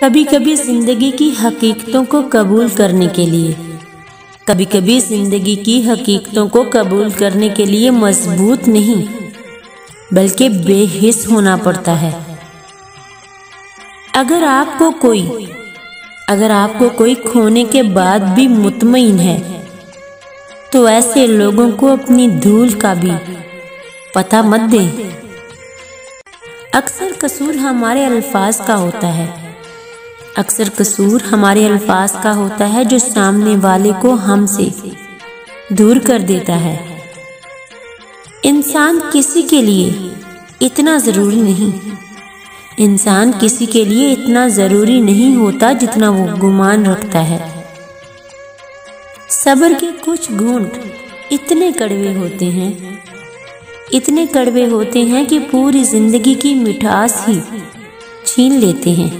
कभी कभी जिंदगी की हकीकतों को कबूल करने के लिए मजबूत नहीं बल्कि बेहिस होना पड़ता है। अगर आपको कोई खोने के बाद भी मुतमईन है तो ऐसे लोगों को अपनी धूल का भी पता मत दे। अक्सर कसूर हमारे अल्फाज का होता है जो सामने वाले को हमसे दूर कर देता है। इंसान किसी के लिए इतना ज़रूरी नहीं होता जितना वो गुमान रखता है। सब्र के कुछ घूंट इतने कड़वे होते हैं कि पूरी जिंदगी की मिठास ही छीन लेते हैं।